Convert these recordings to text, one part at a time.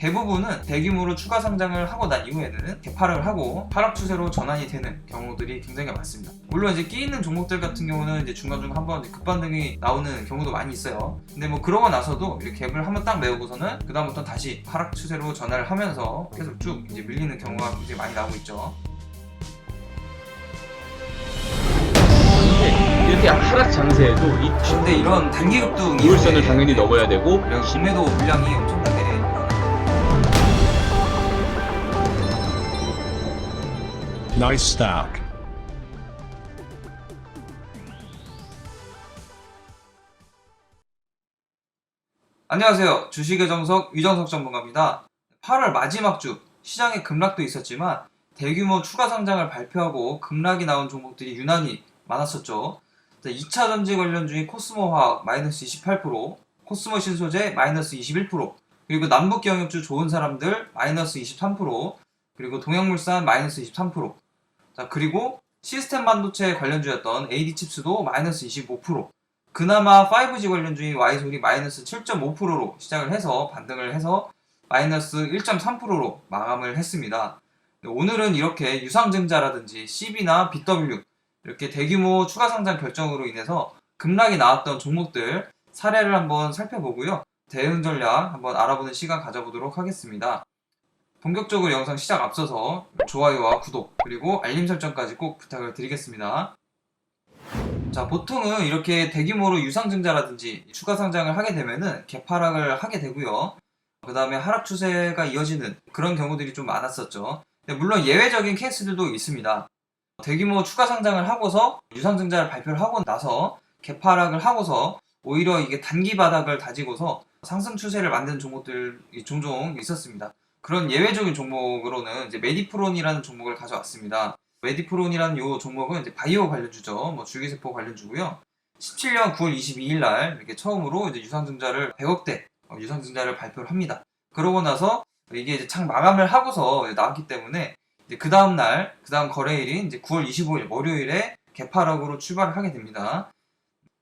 대부분은 대규모로 추가 상장을 하고 난 이후에는 개파락을 하고 하락 추세로 전환이 되는 경우들이 굉장히 많습니다. 물론 이제 끼 있는 종목들 같은 경우는 이제 중간중간 한번 급반등이 나오는 경우도 많이 있어요. 근데 뭐 그러고 나서도 이렇게 갭을 한번 딱 메우고서는 그 다음부터 다시 하락 추세로 전환을 하면서 계속 쭉 이제 밀리는 경우가 굉장히 많이 나오고 있죠. 이렇게 하락 장세에도 이 근데 이런 단기 급등 우물선을 당연히 넘어야 되고, 김매도 물량이 엄청나게 Nice stack. 안녕하세요. 주식의 정석 위정석 전문가입니다. 8월 마지막 주 시장에 급락도 있었지만 대규모 추가 상장을 발표하고 급락이 나온 종목들이 유난히 많았었죠. 2차 전지 관련주인 코스모화학 마이너스 28%, 코스모 신소재 마이너스 21%, 그리고 남북 경협주 좋은 사람들 마이너스 23%, 그리고 동양물산 마이너스 23%. 자, 그리고 시스템 반도체 관련주였던 AD칩스도 마이너스 25%. 그나마 5G 관련주인 Y솔이 마이너스 7.5%로 시작을 해서 반등을 해서 마이너스 1.3%로 마감을 했습니다. 오늘은 이렇게 유상증자라든지 CB나 BW 이렇게 대규모 추가 상장 결정으로 인해서 급락이 나왔던 종목들 사례를 한번 살펴보고요. 대응 전략 한번 알아보는 시간 가져보도록 하겠습니다. 본격적으로 영상 시작 앞서서 좋아요와 구독 그리고 알림 설정까지 꼭 부탁을 드리겠습니다. 자, 보통은 이렇게 대규모로 유상증자라든지 추가 상장을 하게 되면은 개파락을 하게 되고요. 그 다음에 하락 추세가 이어지는 그런 경우들이 좀 많았었죠. 물론 예외적인 케이스들도 있습니다. 대규모 추가 상장을 하고서 유상증자를 발표를 하고 나서 개파락을 하고서 오히려 이게 단기 바닥을 다지고서 상승 추세를 만든 종목들이 종종 있었습니다. 그런 예외적인 종목으로는 이제 메디프론이라는 종목을 가져왔습니다. 메디프론이라는 이 종목은 이제 바이오 관련주죠. 뭐 줄기세포 관련주고요. 17년 9월 22일 날 이렇게 처음으로 이제 유상증자를 100억대 유상증자를 발표를 합니다. 그러고 나서 이게 이제 장 마감을 하고서 나왔기 때문에 이제 그 다음 날, 그 다음 거래일인 이제 9월 25일 월요일에 개파락으로 출발을 하게 됩니다.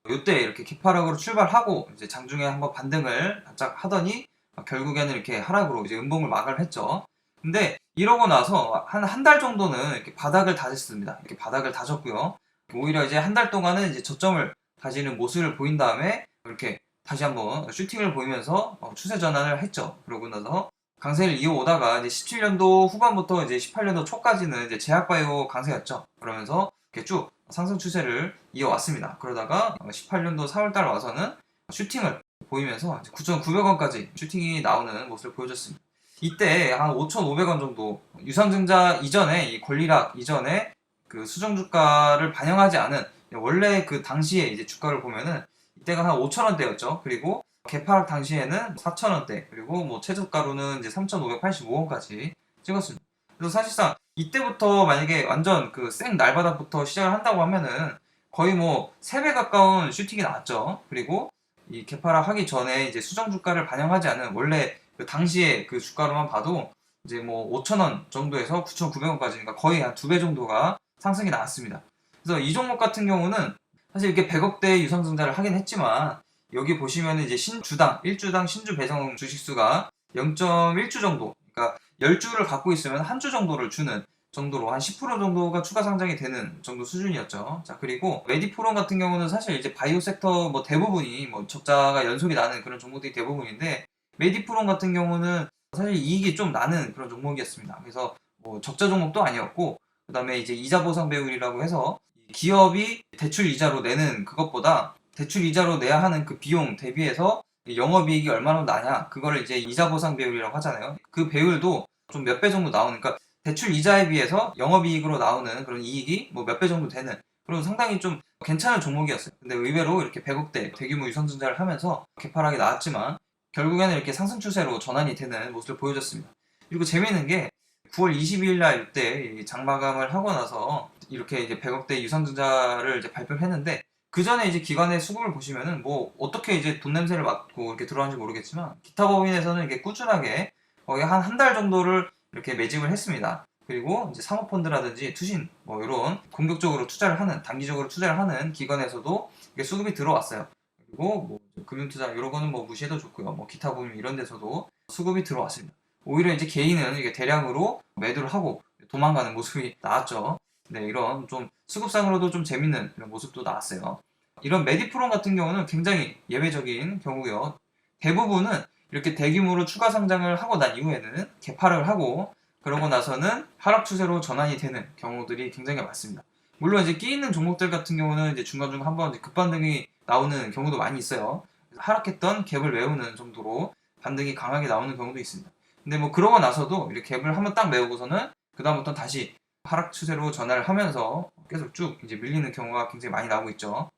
이때 이렇게 개파락으로 출발하고 이제 장중에 한번 반등을 바짝 하더니 결국에는 이렇게 하락으로 이제 음봉을 마감을 했죠. 근데 이러고 나서 한 달 정도는 이렇게 바닥을 다졌습니다. 이렇게 바닥을 다졌고요. 오히려 이제 한 달 동안은 이제 저점을 다지는 모습을 보인 다음에 이렇게 다시 한번 슈팅을 보이면서 추세 전환을 했죠. 그러고 나서 강세를 이어오다가 이제 17년도 후반부터 이제 18년도 초까지는 이제 제약바이오 강세였죠. 그러면서 이렇게 쭉 상승 추세를 이어왔습니다. 그러다가 18년도 4월달 와서는 슈팅을 보이면서 9,900원까지 슈팅이 나오는 모습을 보여줬습니다. 이때 한 5,500원 정도 유상증자 이전에 이 권리락 이전에 그 수정주가를 반영하지 않은 원래 그 당시에 이제 주가를 보면은 이때가 한 5,000원대였죠. 그리고 개파락 당시에는 4,000원대 그리고 뭐 최저가로는 이제 3,585원까지 찍었습니다. 그래서 사실상 이때부터 만약에 완전 그 생 날바닥부터 시작을 한다고 하면은 거의 뭐 3배 가까운 슈팅이 나왔죠. 그리고 이 개파락 하기 전에 이제 수정주가를 반영하지 않은 원래 그 당시에 그 주가로만 봐도 이제 뭐 5,000원 정도에서 9,900원까지 그러니까 거의 한 2배 정도가 상승이 나왔습니다. 그래서 이 종목 같은 경우는 사실 이렇게 100억대 유상증자를 하긴 했지만 여기 보시면 이제 신주당 1주당 신주 배송 주식수가 0.1주 정도 그러니까 10주를 갖고 있으면 한 주 정도를 주는 정도로 한 10% 정도가 추가 상장이 되는 정도 수준이었죠. 자, 그리고 메디프론 같은 경우는 사실 이제 바이오 섹터 뭐 대부분이 뭐 적자가 연속이 나는 그런 종목들이 대부분인데 메디프론 같은 경우는 사실 이익이 좀 나는 그런 종목이었습니다. 그래서 뭐 적자 종목도 아니었고 그 다음에 이제 이자 보상 배율이라고 해서 기업이 대출 이자로 내는 그것보다 대출 이자로 내야 하는 그 비용 대비해서 영업이익이 얼마나 나냐 그거를 이제 이자 보상 배율이라고 하잖아요. 그 배율도 좀 몇 배 정도 나오는 그러니까 대출 이자에 비해서 영업이익으로 나오는 그런 이익이 뭐 몇 배 정도 되는 그리고 상당히 좀 괜찮은 종목이었어요. 근데 의외로 이렇게 100억대 대규모 유상증자를 하면서 개파락이 나왔지만 결국에는 이렇게 상승 추세로 전환이 되는 모습을 보여줬습니다. 그리고 재미있는 게 9월 22일 날 이때 장마감을 하고 나서 이렇게 이제 100억대 유상증자를 이제 발표를 했는데 그 전에 이제 기관의 수급을 보시면은 뭐 어떻게 이제 돈 냄새를 맡고 이렇게 들어왔는지 모르겠지만 기타 법인에서는 이렇게 꾸준하게 거의 한 달 정도를 이렇게 매집을 했습니다. 그리고 이제 사모펀드라든지 투신 뭐 이런 공격적으로 투자를 하는 단기적으로 투자를 하는 기관에서도 이게 수급이 들어왔어요. 그리고 뭐 금융투자 이런 거는 뭐 무시해도 좋고요. 뭐 기타 법인 이런 데서도 수급이 들어왔습니다. 오히려 이제 개인은 이게 대량으로 매도를 하고 도망가는 모습이 나왔죠. 네, 이런 좀 수급상으로도 좀 재밌는 이런 모습도 나왔어요. 이런 메디프론 같은 경우는 굉장히 예외적인 경우고요. 대부분은 이렇게 대규모로 추가 상장을 하고 난 이후에는 개파락을 하고 그러고 나서는 하락 추세로 전환이 되는 경우들이 굉장히 많습니다. 물론 이제 끼 있는 종목들 같은 경우는 이제 중간중간 한번 급반등이 나오는 경우도 많이 있어요. 하락했던 갭을 메우는 정도로 반등이 강하게 나오는 경우도 있습니다. 근데 뭐 그러고 나서도 이렇게 갭을 한번 딱 메우고서는 그다음부터 다시 하락 추세로 전환을 하면서 계속 쭉 이제 밀리는 경우가 굉장히 많이 나오고 있죠.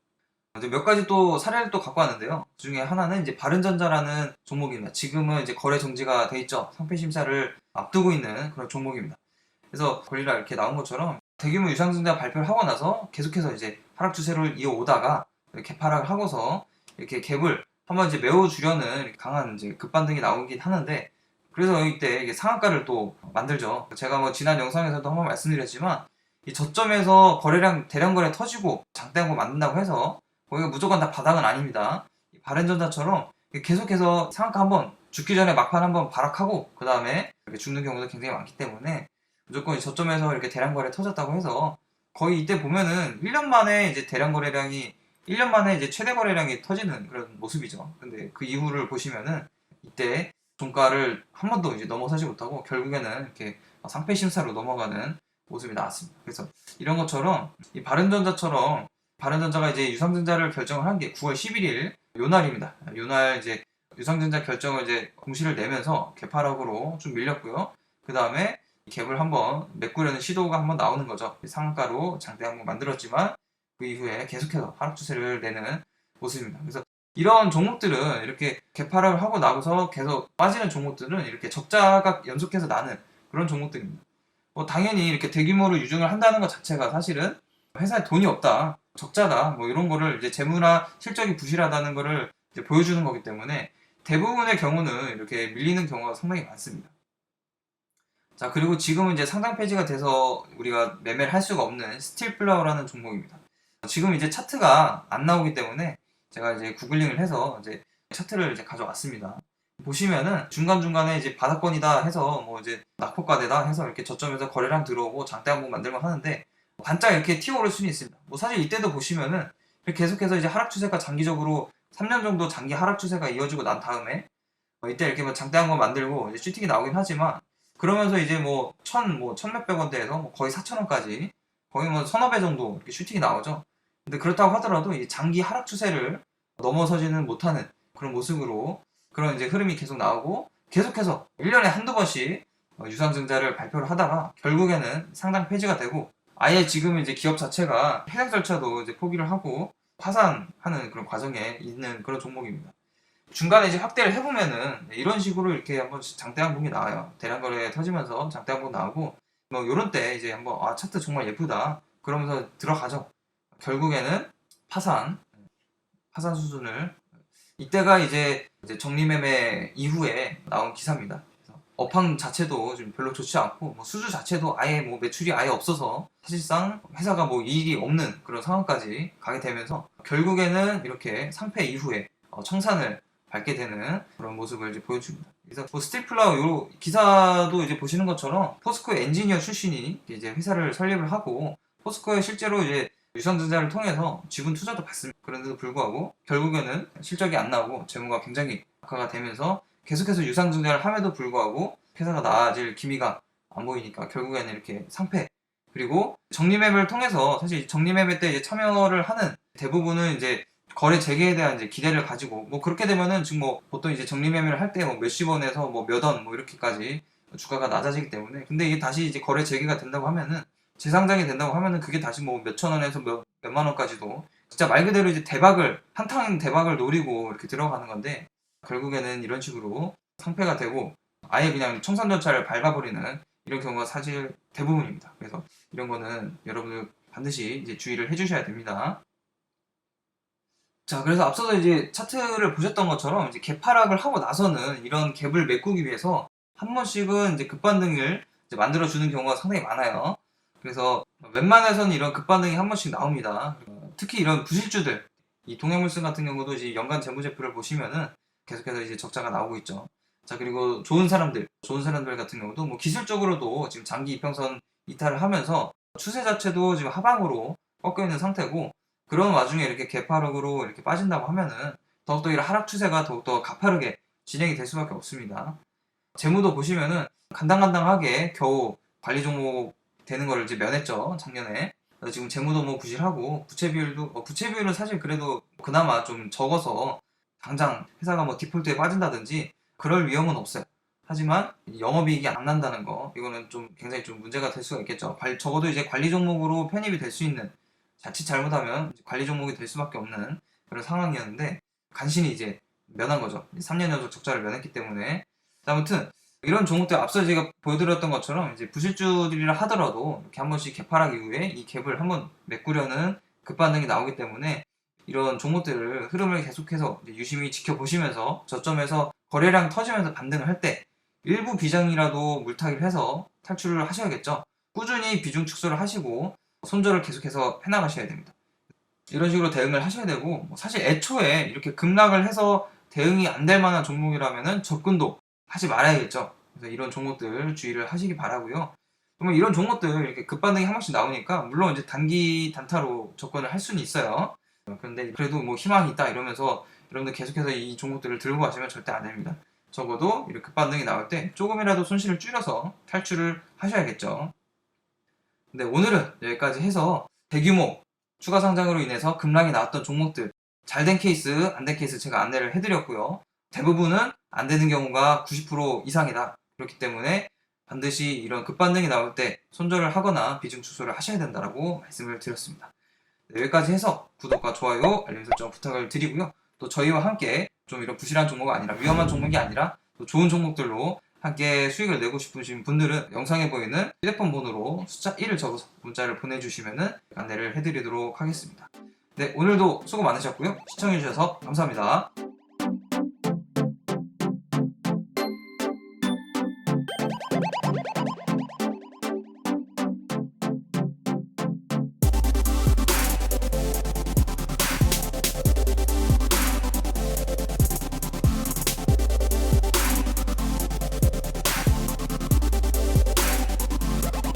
이제 몇 가지 또 사례를 또 갖고 왔는데요. 그 중에 하나는 이제 바른전자라는 종목입니다. 지금은 이제 거래 정지가 돼 있죠. 상패 심사를 앞두고 있는 그런 종목입니다. 그래서 권리라 이렇게 나온 것처럼 대규모 유상증자 발표를 하고 나서 계속해서 이제 하락 추세를 이어오다가 개파락을 하고서 이렇게 갭을 한번 이제 메워주려는 강한 이제 급반등이 나오긴 하는데 그래서 이때 이게 상한가를 또 만들죠. 제가 뭐 지난 영상에서도 한번 말씀드렸지만 이 저점에서 거래량 대량 거래 터지고 장대한 거 만든다고 해서 거기가 무조건 다 바닥은 아닙니다. 바른전자처럼 계속해서 상한가 한번 죽기 전에 막판 한번 발악하고 그 다음에 이렇게 죽는 경우도 굉장히 많기 때문에 무조건 저점에서 이렇게 대량 거래 터졌다고 해서 거의 이때 보면은 1년 만에 이제 대량 거래량이 1년 만에 이제 최대 거래량이 터지는 그런 모습이죠. 근데 그 이후를 보시면은 이때 종가를 한 번도 이제 넘어서지 못하고 결국에는 이렇게 상패 심사로 넘어가는 모습이 나왔습니다. 그래서 이런 것처럼 이 바른전자처럼 바른전자가 이제 유상증자를 결정을 한 게 9월 11일 요날입니다. 요날 이제 유상증자 결정을 이제 공시를 내면서 개파락으로 좀 밀렸고요. 그 다음에 갭을 한번 메꾸려는 시도가 한번 나오는 거죠. 상한가로 장대 한번 만들었지만 그 이후에 계속해서 하락 추세를 내는 모습입니다. 그래서 이런 종목들은 이렇게 개파락을 하고 나고서 계속 빠지는 종목들은 이렇게 적자가 연속해서 나는 그런 종목들입니다. 뭐 당연히 이렇게 대규모로 유증을 한다는 것 자체가 사실은 회사에 돈이 없다, 적자다, 뭐 이런 거를 이제 재무나 실적이 부실하다는 거를 이제 보여주는 거기 때문에 대부분의 경우는 이렇게 밀리는 경우가 상당히 많습니다. 자, 그리고 지금은 이제 상장 폐지가 돼서 우리가 매매를 할 수가 없는 스틸플라워라는 종목입니다. 지금 이제 차트가 안 나오기 때문에 제가 이제 구글링을 해서 이제 차트를 이제 가져왔습니다. 보시면은 중간중간에 이제 바닥권이다 해서 뭐 이제 낙폭과대다 해서 이렇게 저점에서 거래량 들어오고 장대 한번 만들고 하는데 반짝 이렇게 튀어오를 수는 있습니다. 뭐 사실 이때도 보시면은 계속해서 이제 하락 추세가 장기적으로 3년 정도 장기 하락 추세가 이어지고 난 다음에 이때 이렇게 뭐 장대 한번 만들고 이제 슈팅이 나오긴 하지만 그러면서 이제 뭐 1,몇백 원대에서 뭐 거의 4,000원까지 거의 뭐 서너 배 정도 이렇게 슈팅이 나오죠. 근데 그렇다고 하더라도 이 장기 하락 추세를 넘어서지는 못하는 그런 모습으로 그런 이제 흐름이 계속 나오고 계속해서 1년에 한두 번씩 유상증자를 발표를 하다가 결국에는 상장 폐지가 되고 아예 지금 이제 기업 자체가 해당 절차도 이제 포기를 하고 파산하는 그런 과정에 있는 그런 종목입니다. 중간에 이제 확대를 해보면은 이런 식으로 이렇게 한번 장대 항목이 나와요. 대량 거래 터지면서 장대 항목 나오고 뭐 요런 때 이제 한번 차트 정말 예쁘다 그러면서 들어가죠. 결국에는 파산 수준을 이때가 이제 정리매매 이후에 나온 기사입니다. 그래서 업황 자체도 좀 별로 좋지 않고 뭐 수주 자체도 아예 뭐 매출이 아예 없어서 사실상 회사가 뭐 이익이 없는 그런 상황까지 가게 되면서 결국에는 이렇게 상패 이후에 청산을 밟게 되는 그런 모습을 이제 보여줍니다. 그래서 뭐 스틸플라워 요 기사도 이제 보시는 것처럼 포스코 엔지니어 출신이 이제 회사를 설립을 하고 포스코에 실제로 이제 유상증자를 통해서 지분 투자도 받습니다. 그런데도 불구하고 결국에는 실적이 안 나오고 재무가 굉장히 악화가 되면서 계속해서 유상증자를 함에도 불구하고 회사가 나아질 기미가 안 보이니까 결국에는 이렇게 상패 그리고 정리매매를 통해서 사실 정리매매 때 이제 참여를 하는 대부분은 이제 거래 재개에 대한 이제 기대를 가지고 뭐 그렇게 되면은 지금 뭐 보통 이제 정리매매를 할 때 뭐 몇십 원에서 뭐 몇 원 뭐 이렇게까지 주가가 낮아지기 때문에 근데 이게 다시 이제 거래 재개가 된다고 하면은 재상장이 된다고 하면은 그게 다시 뭐 몇천 원에서 몇만 원까지도 진짜 말 그대로 이제 대박을 한탕 대박을 노리고 이렇게 들어가는 건데 결국에는 이런 식으로 상패가 되고 아예 그냥 청산 절차를 밟아버리는 이런 경우가 사실 대부분입니다. 그래서 이런 거는 여러분들 반드시 이제 주의를 해주셔야 됩니다. 자, 그래서 앞서서 이제 차트를 보셨던 것처럼 이제 갭하락을 하고 나서는 이런 갭을 메꾸기 위해서 한 번씩은 이제 급반등을 이제 만들어주는 경우가 상당히 많아요. 그래서 웬만해서는 이런 급반등이 한 번씩 나옵니다. 특히 이런 부실주들, 이 동해물산 같은 경우도 이제 연간 재무제표를 보시면은 계속해서 이제 적자가 나오고 있죠. 자, 그리고 좋은 사람들 같은 경우도 뭐 기술적으로도 지금 장기 이평선 이탈을 하면서 추세 자체도 지금 하방으로 꺾여 있는 상태고, 그런 와중에 이렇게 개파락으로 이렇게 빠진다고 하면은 더욱더 이런 하락 추세가 더욱더 가파르게 진행이 될 수밖에 없습니다. 재무도 보시면은 간당간당하게 겨우 관리 종목 되는 거를 이제 면했죠, 작년에. 그래서 지금 재무도 뭐 부실하고 부채 비율은 사실 그래도 그나마 좀 적어서 당장 회사가 뭐 디폴트에 빠진다든지 그럴 위험은 없어요. 하지만 영업이익이 안 난다는 거, 이거는 좀 굉장히 좀 문제가 될 수가 있겠죠. 적어도 이제 관리 종목으로 편입이 될 수 있는, 자칫 잘못하면 관리 종목이 될 수밖에 없는 그런 상황이었는데 간신히 이제 면한 거죠. 3년 연속 적자를 면했기 때문에. 아무튼 이런 종목들 앞서 제가 보여드렸던 것처럼 이제 부실주들이라 하더라도 이렇게 한 번씩 개파락 이후에 이 갭을 한번 메꾸려는 급반등이 나오기 때문에 이런 종목들을 흐름을 계속해서 유심히 지켜보시면서 저점에서 거래량 터지면서 반등을 할 때 일부 비장이라도 물타기를 해서 탈출을 하셔야겠죠. 꾸준히 비중 축소를 하시고 손절을 계속해서 해나가셔야 됩니다. 이런 식으로 대응을 하셔야 되고, 사실 애초에 이렇게 급락을 해서 대응이 안 될 만한 종목이라면 접근도 하지 말아야겠죠. 그래서 이런 종목들 주의를 하시기 바라고요. 그러면 이런 종목들 이렇게 급반등이 한 번씩 나오니까 물론 이제 단기 단타로 접근을 할 수는 있어요. 그런데 그래도 뭐 희망이 있다 이러면서 여러분들 계속해서 이 종목들을 들고 가시면 절대 안 됩니다. 적어도 이렇게 급반등이 나올 때 조금이라도 손실을 줄여서 탈출을 하셔야겠죠. 근데 오늘은 여기까지 해서 대규모 추가 상장으로 인해서 급락이 나왔던 종목들, 잘 된 케이스, 안 된 케이스 제가 안내를 해드렸고요. 대부분은 안 되는 경우가 90% 이상이다. 그렇기 때문에 반드시 이런 급반등이 나올 때 손절을 하거나 비중 축소를 하셔야 된다고 말씀을 드렸습니다. 네, 여기까지 해서 구독과 좋아요, 알림 설정 부탁을 드리고요. 또 저희와 함께 좀 이런 부실한 종목이 아니라, 위험한 종목이 아니라 또 좋은 종목들로 함께 수익을 내고 싶으신 분들은 영상에 보이는 휴대폰 번호로 숫자 1을 적어서 문자를 보내주시면 안내를 해드리도록 하겠습니다. 네, 오늘도 수고 많으셨고요. 시청해주셔서 감사합니다.